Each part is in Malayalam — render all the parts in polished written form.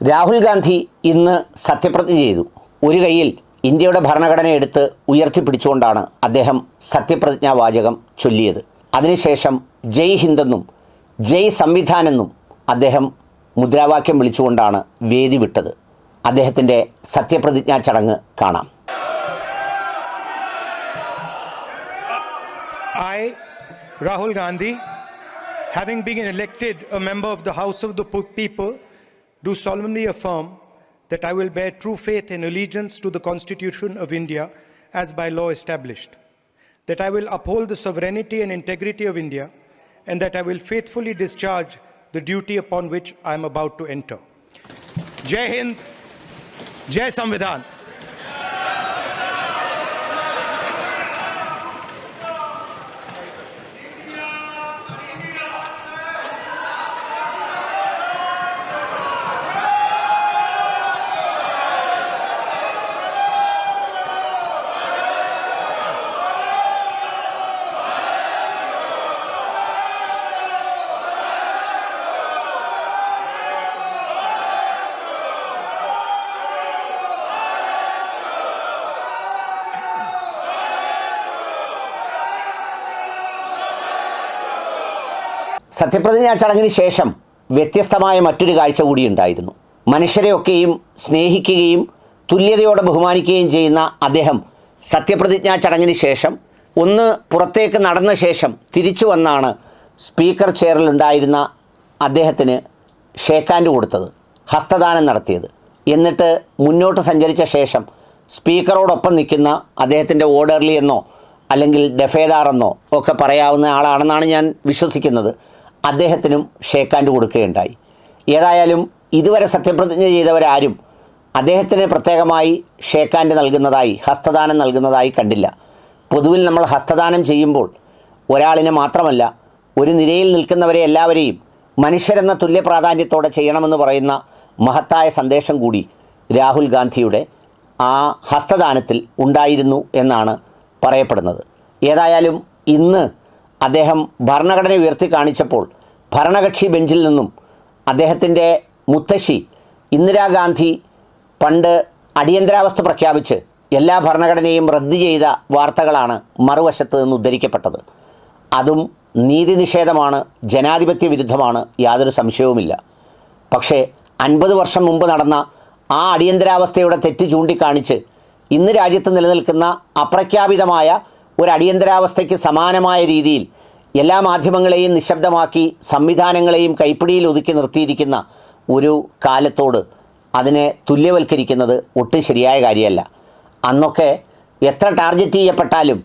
രാഹുൽ ഗാന്ധി ഇന്ന് സത്യപ്രതിജ്ഞ ചെയ്തു. ഒരു കൈയിൽ ഇന്ത്യയുടെ ഭരണഘടന എടുത്ത് ഉയർത്തിപ്പിടിച്ചുകൊണ്ടാണ് അദ്ദേഹം സത്യപ്രതിജ്ഞാ വാചകം ചൊല്ലിയത്. അതിനുശേഷം ജയ് ഹിന്ദെന്നും ജയ് സംവിധാനെന്നും അദ്ദേഹം മുദ്രാവാക്യം വിളിച്ചുകൊണ്ടാണ് വേദി വിട്ടത്. അദ്ദേഹത്തിൻ്റെ സത്യപ്രതിജ്ഞാ ചടങ്ങ് കാണാം. I, Rahul Gandhi, having been elected a member of the House of the People, do solemnly affirm that I will bear true faith and allegiance to the Constitution of India as by law established, that I will uphold the sovereignty and integrity of India, and that I will faithfully discharge the duty upon which I am about to enter. Jai Hind, Jai Samvidhan. സത്യപ്രതിജ്ഞാ ചടങ്ങിന് ശേഷം വ്യത്യസ്തമായ മറ്റൊരു കാഴ്ച കൂടിയുണ്ടായിരുന്നു. മനുഷ്യരെയൊക്കെയും സ്നേഹിക്കുകയും തുല്യതയോടെ ബഹുമാനിക്കുകയും ചെയ്യുന്ന അദ്ദേഹം സത്യപ്രതിജ്ഞാ ചടങ്ങിന് ശേഷം ഒന്ന് പുറത്തേക്ക് നടന്ന ശേഷം തിരിച്ചു വന്നാണ് സ്പീക്കർ ചെയറിലുണ്ടായിരുന്ന അദ്ദേഹത്തിന് ഷേക്ക് ഹാൻഡ് കൊടുത്തത്, ഹസ്തദാനം നടത്തിയത്. എന്നിട്ട് മുന്നോട്ട് സഞ്ചരിച്ച ശേഷം സ്പീക്കറോടൊപ്പം നിൽക്കുന്ന അദ്ദേഹത്തിൻ്റെ ഓർഡർലി എന്നോ അല്ലെങ്കിൽ ഡെഫേദാർ എന്നോ ഒക്കെ പറയാവുന്ന ആളാണെന്നാണ് ഞാൻ വിശ്വസിക്കുന്നത്, അദ്ദേഹത്തിനും ഷേക്ക് ഹാൻഡ് കൊടുക്കുകയുണ്ടായി. ഏതായാലും ഇതുവരെ സത്യപ്രതിജ്ഞ ചെയ്തവരാരും അദ്ദേഹത്തിന് പ്രത്യേകമായി ഷേക്ക് ഹാൻഡ് നൽകുന്നതായി, ഹസ്തദാനം നൽകുന്നതായി കണ്ടില്ല. പൊതുവിൽ നമ്മൾ ഹസ്തദാനം ചെയ്യുമ്പോൾ ഒരാളിനെ മാത്രമല്ല, ഒരു നിരയിൽ നിൽക്കുന്നവരെ എല്ലാവരെയും മനുഷ്യരെന്ന തുല്യ പ്രാധാന്യത്തോടെ ചെയ്യണമെന്ന് പറയുന്ന മഹത്തായ സന്ദേശം കൂടി രാഹുൽ ഗാന്ധിയുടെ ആ ഹസ്തദാനത്തിൽ ഉണ്ടായിരുന്നു എന്നാണ് പറയപ്പെടുന്നത്. ഏതായാലും ഇന്ന് അദ്ദേഹം ഭരണഘടന ഉയർത്തി കാണിച്ചപ്പോൾ ഭരണകക്ഷി ബെഞ്ചിൽ നിന്നും അദ്ദേഹത്തിൻ്റെ മുത്തശ്ശി ഇന്ദിരാഗാന്ധി പണ്ട് അടിയന്തരാവസ്ഥ പ്രഖ്യാപിച്ച് എല്ലാ ഭരണഘടനയും റദ്ദ് ചെയ്ത വാർത്തകളാണ് മറുവശത്ത് നിന്ന് ഉദ്ധരിക്കപ്പെട്ടത്. അതും നീതി നിഷേധമാണ്, ജനാധിപത്യ വിരുദ്ധമാണ്, യാതൊരു സംശയവുമില്ല. പക്ഷേ 50 വർഷം മുമ്പ് നടന്ന ആ അടിയന്തരാവസ്ഥയുടെ തെറ്റ് ചൂണ്ടിക്കാണിച്ച് ഇന്ന് രാജ്യത്ത് നിലനിൽക്കുന്ന അപ്രഖ്യാപിതമായ ഒരു അടിയന്തരാവസ്ഥയ്ക്ക് സമാനമായ രീതിയിൽ എല്ലാ മാധ്യമങ്ങളെയും നിശബ്ദമാക്കി സംവിധാനങ്ങളെയും കൈപ്പിടിയിൽ ഒതുക്കി നിർത്തിയിരിക്കുന്ന ഒരു കാലത്തോട് അതിനെ തുല്യവൽക്കരിക്കുന്നത് ഒട്ടും ശരിയായ കാര്യമല്ല. അന്നൊക്കെ എത്ര ടാർഗറ്റ് ചെയ്യപ്പെട്ടാലും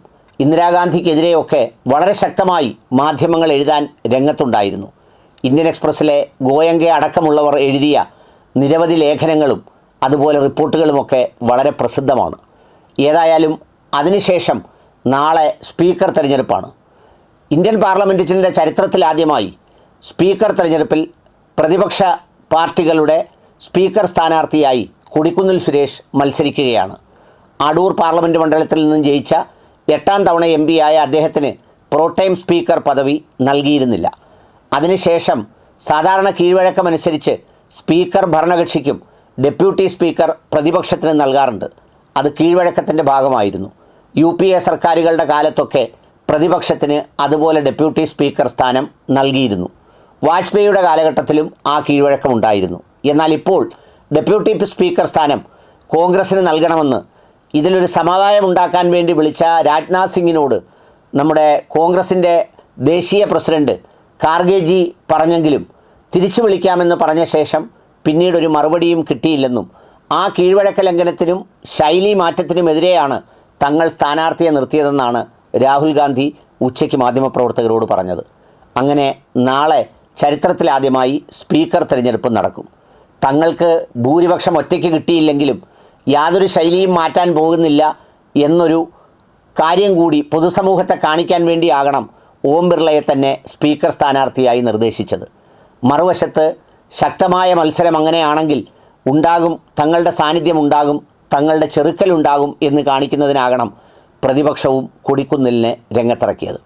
ഇന്ദിരാഗാന്ധിക്കെതിരെയൊക്കെ വളരെ ശക്തമായി മാധ്യമങ്ങൾ എഴുതാൻ രംഗത്തുണ്ടായിരുന്നു. ഇന്ത്യൻ എക്സ്പ്രസ്സിലെ ഗോയങ്ക അടക്കമുള്ളവർ എഴുതിയ നിരവധി ലേഖനങ്ങളും അതുപോലെ റിപ്പോർട്ടുകളുമൊക്കെ വളരെ പ്രസിദ്ധമാണ്. ഏതായാലും അതിനുശേഷം നാളെ സ്പീക്കർ തെരഞ്ഞെടുപ്പാണ്. ഇന്ത്യൻ പാർലമെൻറ്റിൻ്റെ ചരിത്രത്തിലാദ്യമായി സ്പീക്കർ തെരഞ്ഞെടുപ്പിൽ പ്രതിപക്ഷ പാർട്ടികളുടെ സ്പീക്കർ സ്ഥാനാർത്ഥിയായി കൊടിക്കുന്നിൽ സുരേഷ് മത്സരിക്കുകയാണ്. അടൂർ പാർലമെൻറ്റ് മണ്ഡലത്തിൽ നിന്നും ജയിച്ച 8ാം തവണ MP ആയ അദ്ദേഹത്തിന് പ്രോടൈം സ്പീക്കർ പദവി നൽകിയിരുന്നില്ല. അതിനുശേഷം സാധാരണ കീഴ്വഴക്കമനുസരിച്ച് സ്പീക്കർ ഭരണകക്ഷിക്കും ഡെപ്യൂട്ടി സ്പീക്കർ പ്രതിപക്ഷത്തിന് നൽകാറുണ്ട്. അത് കീഴ്വഴക്കത്തിൻ്റെ ഭാഗമായിരുന്നു. UPA സർക്കാരുകളുടെ കാലത്തൊക്കെ പ്രതിപക്ഷത്തിന് അതുപോലെ ഡെപ്യൂട്ടി സ്പീക്കർ സ്ഥാനം നൽകിയിരുന്നു. വാജ്പേയിയുടെ കാലഘട്ടത്തിലും ആ കീഴ്വഴക്കമുണ്ടായിരുന്നു. എന്നാൽ ഇപ്പോൾ ഡെപ്യൂട്ടി സ്പീക്കർ സ്ഥാനം കോൺഗ്രസ്സിന് നൽകണമെന്ന് ഇതിലൊരു സമവായമുണ്ടാക്കാൻ വേണ്ടി വിളിച്ച രാജ്നാഥ് സിംഗിനോട് നമ്മുടെ കോൺഗ്രസിൻ്റെ ദേശീയ പ്രസിഡന്റ് ഖാർഗെജി പറഞ്ഞെങ്കിലും തിരിച്ചു വിളിക്കാമെന്ന് പറഞ്ഞ ശേഷം പിന്നീടൊരു മറുപടിയും കിട്ടിയില്ലെന്നും ആ കീഴ്വഴക്ക ലംഘനത്തിനും ശൈലി മാറ്റത്തിനുമെതിരെയാണ് തങ്ങൾ സ്ഥാനാർത്ഥിയെ നിർത്തിയതെന്നാണ് രാഹുൽ ഗാന്ധി ഉച്ചയ്ക്ക് മാധ്യമപ്രവർത്തകരോട് പറഞ്ഞത്. അങ്ങനെ നാളെ ചരിത്രത്തിലാദ്യമായി സ്പീക്കർ തിരഞ്ഞെടുപ്പ് നടക്കും. തങ്ങൾക്ക് ഭൂരിപക്ഷം ഒറ്റയ്ക്ക് കിട്ടിയില്ലെങ്കിലും യാതൊരു ശൈലിയും മാറ്റാൻ പോകുന്നില്ല എന്നൊരു കാര്യം കൂടി പൊതുസമൂഹത്തെ കാണിക്കാൻ വേണ്ടിയാകണം ഓം ബിർളയെ തന്നെ സ്പീക്കർ സ്ഥാനാർത്ഥിയായി നിർദ്ദേശിച്ചത്. മറുവശത്ത് ശക്തമായ മത്സരം അങ്ങനെയാണെങ്കിൽ ഉണ്ടാകും, തങ്ങളുടെ സാന്നിധ്യം ഉണ്ടാകും, തങ്ങളുടെ ചെറുക്കലുണ്ടാകും എന്ന് കാണിക്കുന്നതിനാകണം പ്രതിപക്ഷവും കൊടിക്കുന്നിലിനെ രംഗത്തിറക്കിയത്.